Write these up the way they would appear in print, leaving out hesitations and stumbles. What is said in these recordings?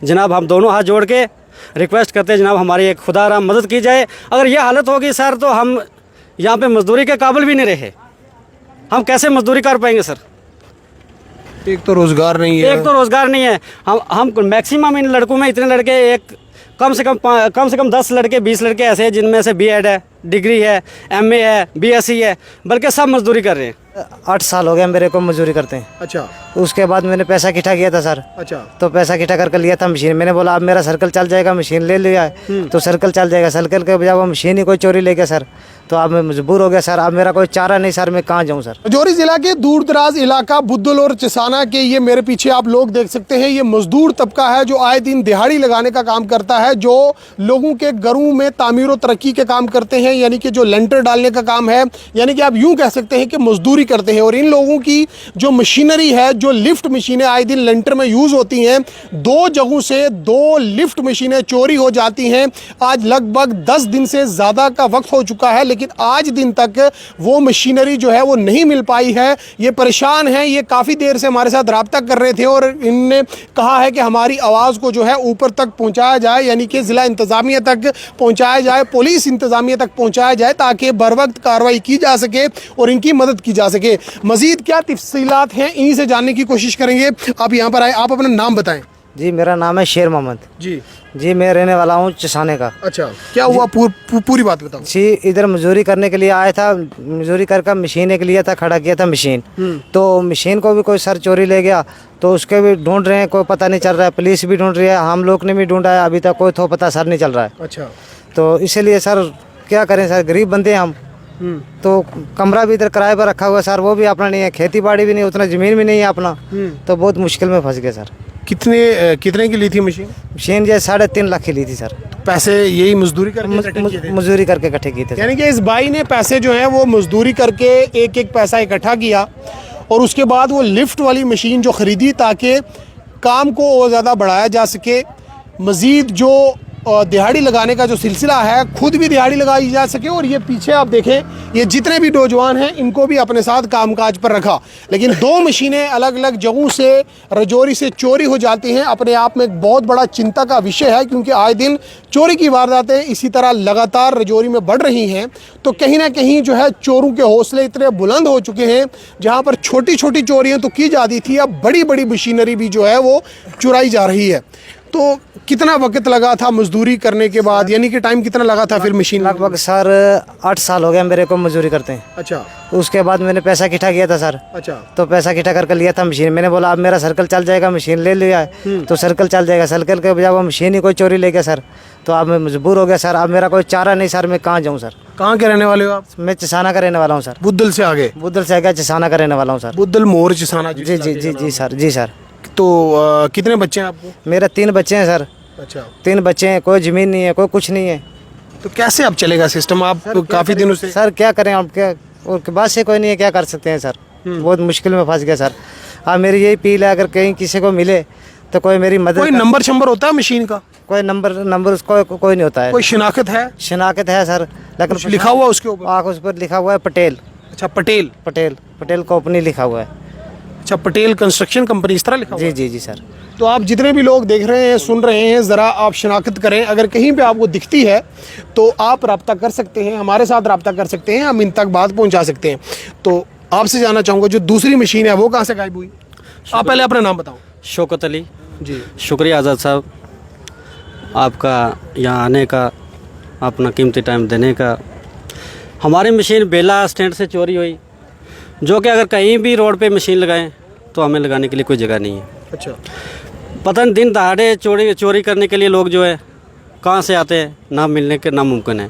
जनाब हम दोनों हाथ जोड़ के रिक्वेस्ट करते हैं जनाब, हमारी एक खुदा मदद की जाए। अगर ये हालत होगी सर तो हम यहाँ पे मजदूरी के काबिल भी नहीं रहे। हम कैसे मजदूरी कर पाएंगे सर? एक तो रोज़गार नहीं है, एक तो रोज़गार नहीं है। हम मैक्सिमम इन लड़कों में इतने लड़के एक कम से कम 10 लड़के 20 लड़के ऐसे हैं जिनमें से बीएड है, डिग्री है, एमए है, बीएससी है, बल्कि सब मजदूरी कर रहे हैं। 8 साल हो गए मेरे को मजदूरी करते हैं। अच्छा उसके बाद मैंने पैसा इकट्ठा किया था सर। अच्छा। तो पैसा इकट्ठा करके लिया था मशीन। मैंने बोला अब मेरा सर्कल चल जाएगा, मशीन ले लिया है तो सर्कल चल जाएगा। सर्कल के बजाय वो मशीन ही कोई चोरी ले गया सर। तो अब मैं मजबूर हो गया सर। अब मेरा कोई चारा नहीं सर, मैं कहाँ जाऊँ सर। राजौरी जिला के दूर दराज इलाका बुद्धल और चिसाना के ये मेरे पीछे आप लोग देख सकते हैं, ये मजदूर तबका है जो आए दिन दिहाड़ी लगाने का काम करता है, जो लोगों के घरों में तामीर और तरक्की के काम करते हैं, यानी कि जो लेंटर डालने का काम है, यानी कि आप यूं कह सकते हैं कि मजदूरी करते हैं। और इन लोगों की जो मशीनरी है, जो लिफ्ट मशीनें आए दिन लेंटर में यूज़ होती हैं, 2 जगहों से 2 लिफ्ट मशीनें चोरी हो जाती हैं। आज लगभग 10 दिन से ज़्यादा का वक्त हो चुका है, लेकिन आज दिन तक वो मशीनरी जो है वो नहीं मिल पाई है। ये परेशान हैं, ये काफ़ी देर से हमारे साथ रब्ता कर रहे थे और इनने कहा है कि हमारी आवाज़ को जो है ऊपर तक पहुंचाया जाए, यानी कि ज़िला इंतज़ामिया तक पहुंचाया जाए, पुलिस इंतज़ामिया तक पहुंचाया जाए, ताकि बर वक्त कार्रवाई की जा सके और इनकी मदद की जा सके। मज़ीद क्या तफसीलात हैं इन्हीं से जानने की कोशिश करेंगे। आप यहाँ पर आए, आप अपना नाम बताएं। जी मेरा नाम है शेर मोहम्मद। जी मैं रहने वाला हूँ चिसाने का। अच्छा, क्या हुआ पूरी बात बताओ। जी इधर मजदूरी करने के लिए आया था। मजदूरी करके मशीन एक लिया था, खड़ा किया था मशीन। तो मशीन को भी कोई सर चोरी ले गया, तो उसके भी ढूंढ रहे हैं, कोई पता नहीं चल रहा है। पुलिस भी ढूंढ रही है, हम लोग ने भी ढूंढा है, अभी तक कोई तो पता सर नहीं चल रहा है। अच्छा। तो इसीलिए सर क्या करें सर, गरीब बंदे हैं हम। तो कमरा भी इधर किराए पर रखा हुआ है सर, वो भी अपना नहीं है, खेती बाड़ी भी नहीं, उतना ज़मीन भी नहीं है अपना। तो बहुत मुश्किल में फंस गए सर। कितने की ली थी मशीन? मशीन जो 3.5 लाख की ली थी सर। पैसे यही मजदूरी करके इकट्ठे किए थे? मजदूरी करके इकट्ठे किए थे। यानी कि इस भाई ने पैसे जो है वो मजदूरी करके एक एक पैसा इकट्ठा किया और उसके बाद वो लिफ्ट वाली मशीन जो ख़रीदी ताकि काम को और ज़्यादा बढ़ाया जा सके। मज़ीद जो दिहाड़ी लगाने का जो सिलसिला है, खुद भी दिहाड़ी लगाई जा सके। और ये पीछे आप देखें, ये जितने भी नौजवान हैं इनको भी अपने साथ कामकाज पर रखा। लेकिन 2 मशीनें अलग अलग जगहों से राजौरी से चोरी हो जाती हैं, अपने आप में एक बहुत बड़ा चिंता का विषय है, क्योंकि आए दिन चोरी की वारदातें इसी तरह लगातार राजौरी में बढ़ रही हैं। तो कहीं ना कहीं जो है चोरों के हौसले इतने बुलंद हो चुके हैं, जहाँ पर छोटी छोटी चोरियाँ तो की जाती थी, अब बड़ी बड़ी मशीनरी भी जो है वो चुराई जा रही है। तो कितना वक्त लगा था मजदूरी करने के बाद, यानी कि टाइम कितना लगा था फिर मशीन? लगभग सर 8 साल हो गए मेरे को मजदूरी करते हैं। अच्छा। उसके बाद मैंने पैसा इकट्ठा किया था सर। अच्छा। तो पैसा इकट्ठा करके लिया था मशीन। मैंने बोला अब मेरा सर्कल चल जाएगा, मशीन ले लिया है तो सर्कल चल जाएगा। सर्कल के बजाय वो मशीन ही कोई चोरी ले गया सर। तो अब मैं मजबूर हो गया सर। अब मेरा कोई चारा नहीं सर, मैं कहाँ जाऊँ सर। कहाँ के रहने वाले हो आप? मैं चिसाना का रहने वाला हूँ सर। बुद्धल से आगे? बुद्धल से आगे चिसाना का रहने वाला हूँ सर। बुद्धल मोर चिसाना? जी जी जी जी सर। जी सर। तो कितने बच्चे हैं आपको? मेरा 3 बच्चे हैं सर। अच्छा। 3 बच्चे हैं, कोई ज़मीन नहीं है, कोई कुछ नहीं है। तो कैसे अब चलेगा सिस्टम? आप काफ़ी दिनों से सर क्या करें आप, क्या और बात से कोई नहीं है, क्या कर सकते हैं सर। बहुत मुश्किल में फंस गया सर। अब मेरी यही अपील है, अगर कहीं किसी को मिले तो कोई मेरी मदद। कोई नंबर शंबर होता है मशीन का? कोई नंबर उसको कोई नहीं होता है। कोई शिनाख्त है? शिनाख्त है सर, लेकिन लिखा हुआ उसके ऊपर? उस पर लिखा हुआ है पटेल। अच्छा, पटेल कंपनी लिखा हुआ है। अच्छा, पटेल कंस्ट्रक्शन कंपनी इस तरह लिखा हुआ? जी जी जी सर। तो आप जितने भी लोग देख रहे हैं, सुन रहे हैं, ज़रा आप शिनाख्त करें। अगर कहीं पे आपको दिखती है तो आप रब्ता कर सकते हैं, हमारे साथ रब्ता कर सकते हैं, हम इन तक बात पहुंचा सकते हैं। तो आपसे जानना चाहूँगा, जो दूसरी मशीन है वो कहाँ से गायब हुई? आप पहले अपना नाम बताओ। शौकत अली जी। शुक्रिया आज़ाद साहब आपका यहाँ आने का, अपना कीमती टाइम देने का। हमारी मशीन बेला स्टैंड से चोरी हुई, जो कि अगर कहीं भी रोड पे मशीन लगाएं तो हमें लगाने के लिए कोई जगह नहीं है। अच्छा। पता नहीं दिन दहाड़े चोरी करने के लिए लोग जो है कहाँ से आते हैं, ना मिलने के नामुमकिन है।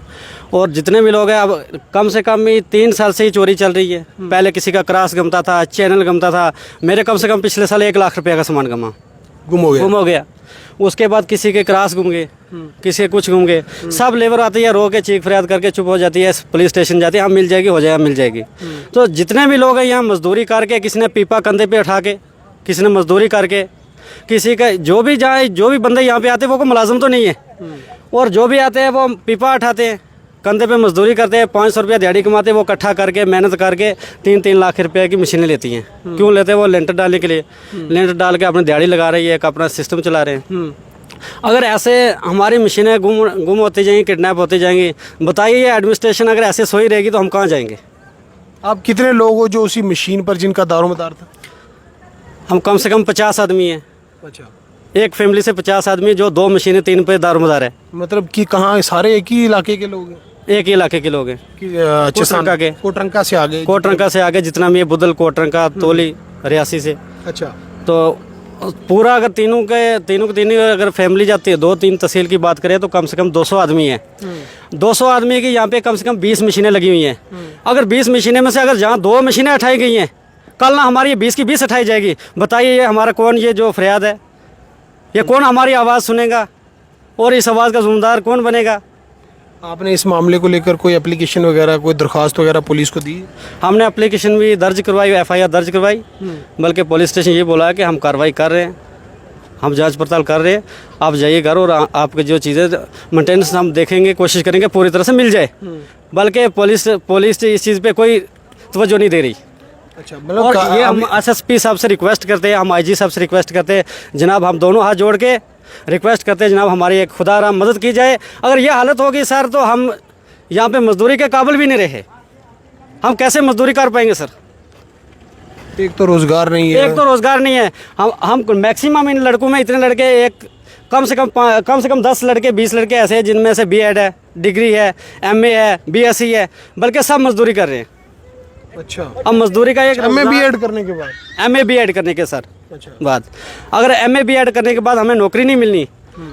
और जितने भी लोग हैं, अब कम से कम 3 साल से ही चोरी चल रही है। पहले किसी का क्रॉस गमता था, चैनल गमता था। मेरे कम से कम पिछले साल 1 लाख रुपये का सामान गुम हो गया। उसके बाद किसी के क्रॉस गुम गए, किसी के कुछ गुम गए। सब लेबर आती है, रो के चीख फरियाद करके चुप हो जाती है, पुलिस स्टेशन जाती है, हम मिल जाएगी, हो जाएगा, मिल जाएगी। तो जितने भी लोग हैं यहाँ मजदूरी करके, किसी ने पीपा कंधे पे उठा के, किसी ने मजदूरी करके, किसी का जो भी बंदे यहाँ पे आते हैं वो को मुलाजिम तो नहीं है, और जो भी आते हैं वो पीपा उठाते हैं, कंधे पे मजदूरी करते हैं, 500 रुपया दिहाड़ी कमाते हैं। वो इकट्ठा करके मेहनत करके 3-3 लाख रुपए की मशीनें लेती हैं। क्यों लेते हैं? वो लेंटर डालने के लिए। लेंटर डाल के अपनी दिहाड़ी लगा रही है, एक अपना सिस्टम चला रहे हैं। अगर ऐसे हमारी मशीनें गुम होती जाएंगी, किडनैप होती जाएंगी, बताइए ये एडमिनिस्ट्रेशन अगर ऐसे सोई रहेगी तो हम कहाँ जाएंगे? आप कितने लोग हो जो उसी मशीन पर जिनका दारोमदार था? हम कम से कम 50 आदमी हैं। अच्छा, एक फैमिली से 50 आदमी जो 2 मशीनें 3 पे दारोमदार है। मतलब कि कहाँ सारे एक ही इलाके के लोग हैं? एक ही इलाके के लोग हैं। चिसाना के कोटरंका से आगे? कोटरंका से आगे जितना भी है, बुदल, कोटरंका, तोली, रियासी से। अच्छा, तो पूरा अगर तीनों के अगर फैमिली जाती है, 2-3 तहसील की बात करें तो कम से कम 200 आदमी है। 200 आदमी की यहाँ पे कम से कम 20 मशीनें लगी हुई हैं। अगर 20 मशीनें में से अगर जहाँ 2 मशीनें उठाई गई हैं, कल ना हमारी ये 20 की 20 उठाई जाएगी। बताइए ये हमारा कौन, ये जो फरियाद है, ये कौन हमारी आवाज़ सुनेगा और इस आवाज़ का जिम्मेदार कौन बनेगा? आपने इस मामले को लेकर कोई एप्लीकेशन वगैरह, कोई दरख्वास्त वगैरह पुलिस को दी? हमने एप्लीकेशन भी दर्ज करवाई, FIR दर्ज करवाई, बल्कि पुलिस स्टेशन ये बोला है कि हम कार्रवाई कर रहे हैं, हम जांच पड़ताल कर रहे हैं, आप जाइए घर और आपके जो चीज़ें मेंटेनेंस हम देखेंगे, कोशिश करेंगे पूरी तरह से मिल जाए। बल्कि पुलिस इस चीज़ पे कोई तवज्जो नहीं दे रही। अच्छा, और ये हम SSP साहब से रिक्वेस्ट करते हैं, हम IG साहब से रिक्वेस्ट करते हैं, जनाब हम दोनों हाथ जोड़ के रिक्वेस्ट करते हैं, जनाब हमारी एक खुदा मदद की जाए। अगर ये हालत होगी सर तो हम यहाँ पे मजदूरी के काबिल भी नहीं रहे। हम कैसे मजदूरी कर पाएंगे सर? एक तो रोज़गार नहीं है, एक तो रोज़गार नहीं है। हम मैक्सिमम इन लड़कों में इतने लड़के, एक कम से कम 10 लड़के 20 लड़के ऐसे हैं जिनमें से B.Ed है, डिग्री है, MA है, BSc है, बल्कि सब मजदूरी कर रहे हैं। अच्छा, अब मजदूरी का एक MA B.Ed करने के बाद? MA B.Ed करने के सर अच्छा, बाद अगर MA B.Ed करने के बाद हमें नौकरी नहीं मिलनी,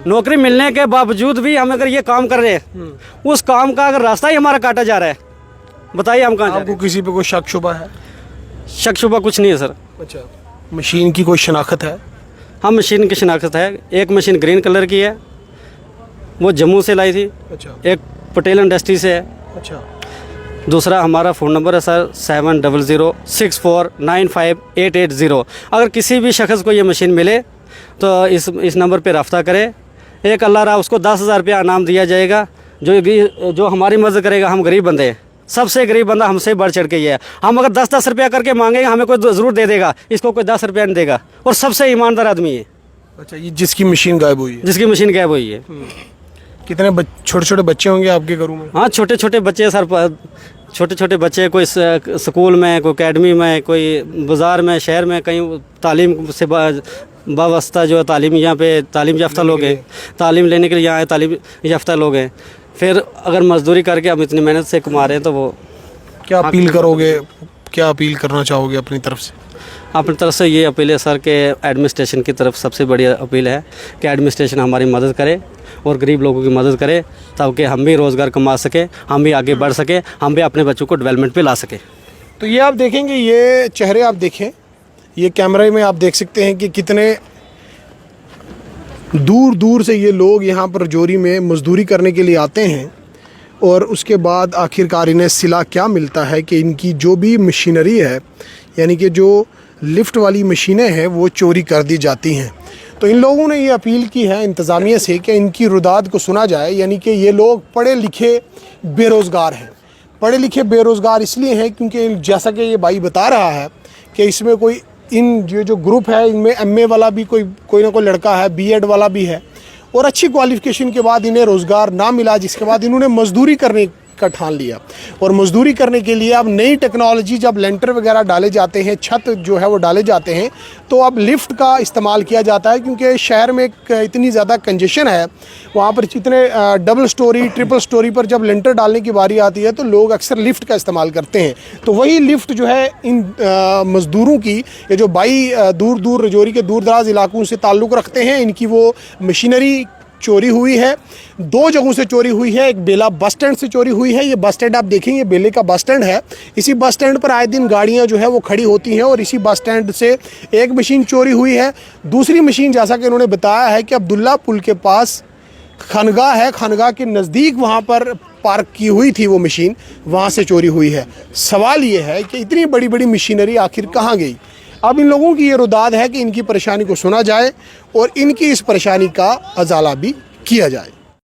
नौकरी मिलने के बावजूद भी हम अगर ये काम कर रहे हैं, उस काम का अगर रास्ता ही हमारा काटा जा रहा है, बताइए हम कहाँ जा रहे आपको किसी पे कोई शक शुबा है? हैं? शक शुबा कुछ नहीं है सर। अच्छा, मशीन की कोई शनाख्त है? हम मशीन की शनाख्त है, एक मशीन ग्रीन कलर की है, वो जम्मू से लाई थी। अच्छा, एक पटेल इंडस्ट्री से है। अच्छा, दूसरा हमारा फ़ोन नंबर है सर 7006495880। अगर किसी भी शख्स को ये मशीन मिले तो इस नंबर पे रब्ता करे। एक अल्लाह रहा उसको 10,000 रुपया इनाम दिया जाएगा। जो हमारी मदद करेगा, हम गरीब बंदे हैं, सबसे गरीब बंदा हमसे बढ़ चढ़ के ये है। हम अगर 10-10 रुपया करके मांगेंगे हमें कोई ज़रूर दे देगा, इसको कोई 10 रुपया नहीं देगा, और सबसे ईमानदार आदमी है। अच्छा, ये जिसकी मशीन गायब हुई है? जिसकी मशीन गायब हुई है। कितने छोटे छोटे बच्चे होंगे आपके घरों में? हाँ, छोटे छोटे बच्चे सर, छोटे छोटे बच्चे, कोई स्कूल में, कोई अकेडमी में, कोई बाज़ार में, शहर में, कहीं तालीम से वाबस्ता जो है तालीम, यहाँ पे तालीम याफ्ता लोग हैं, तालीम लेने के लिए यहाँ तालीम याफ्ता लोग हैं। फिर अगर मजदूरी करके हम इतनी मेहनत से कमा रहे हैं तो वो क्या अपील करोगे, क्या अपील करना चाहोगे अपनी तरफ से? अपनी तरफ से ये अपील है सर कि एडमिनिस्ट्रेशन की तरफ सबसे बड़ी अपील है कि एडमिनिस्ट्रेशन हमारी मदद करे और गरीब लोगों की मदद करे, ताकि हम भी रोज़गार कमा सके, हम भी आगे बढ़ सके, हम भी अपने बच्चों को डेवलपमेंट पे ला सके। तो ये आप देखेंगे, ये चेहरे आप देखें, ये कैमरे में आप देख सकते हैं कि कितने दूर दूर से ये लोग यहाँ पर जोरी में मजदूरी करने के लिए आते हैं, और उसके बाद आखिरकार इन्हें सिला क्या मिलता है कि इनकी जो भी मशीनरी है, यानी कि जो लिफ्ट वाली मशीनें हैं, वो चोरी कर दी जाती हैं। तो इन लोगों ने ये अपील की है इंतज़ामिया से कि इनकी रुदाद को सुना जाए, यानी कि ये लोग पढ़े लिखे बेरोज़गार हैं। पढ़े लिखे बेरोज़गार इसलिए हैं क्योंकि जैसा कि ये भाई बता रहा है कि इसमें कोई इन जो ग्रुप है, इनमें MA वाला भी कोई ना कोई लड़का है, B.Ed वाला भी है, और अच्छी क्वालिफ़िकेशन के बाद इन्हें रोज़गार ना मिला, जिसके बाद इन्होंने मजदूरी करने का ठान लिया। और मजदूरी करने के लिए अब नई टेक्नोलॉजी, जब लेंटर वगैरह डाले जाते हैं, छत जो है वो डाले जाते हैं, तो अब लिफ्ट का इस्तेमाल किया जाता है, क्योंकि शहर में इतनी ज़्यादा कंजेशन है, वहाँ पर इतने डबल स्टोरी, ट्रिपल स्टोरी पर जब लेंटर डालने की बारी आती है तो लोग अक्सर लिफ्ट का इस्तेमाल करते हैं। तो वही लिफ्ट जो है इन मज़दूरों की, ये जो भाई दूर दूर रजौरी के दूर दराज इलाकों से ताल्लुक़ रखते हैं, इनकी वो मशीनरी चोरी हुई है। 2 जगहों से चोरी हुई है। एक बेला बस स्टैंड से चोरी हुई है। ये बस स्टैंड आप देखेंगे, बेले का बस स्टैंड है। इसी बस स्टैंड पर आए दिन गाड़ियां जो है वो खड़ी होती हैं, और इसी बस स्टैंड से एक मशीन चोरी हुई है। दूसरी मशीन, जैसा कि उन्होंने बताया है, कि अब्दुल्ला पुल के पास खनगाह है, खनगाह के नज़दीक वहाँ पर पार्क की हुई थी वो मशीन, वहाँ से चोरी हुई है। सवाल ये है कि इतनी बड़ी बड़ी मशीनरी आखिर कहाँ गई? अब इन लोगों की ये रुदाद है कि इनकी परेशानी को सुना जाए और इनकी इस परेशानी का अजाला भी किया जाए।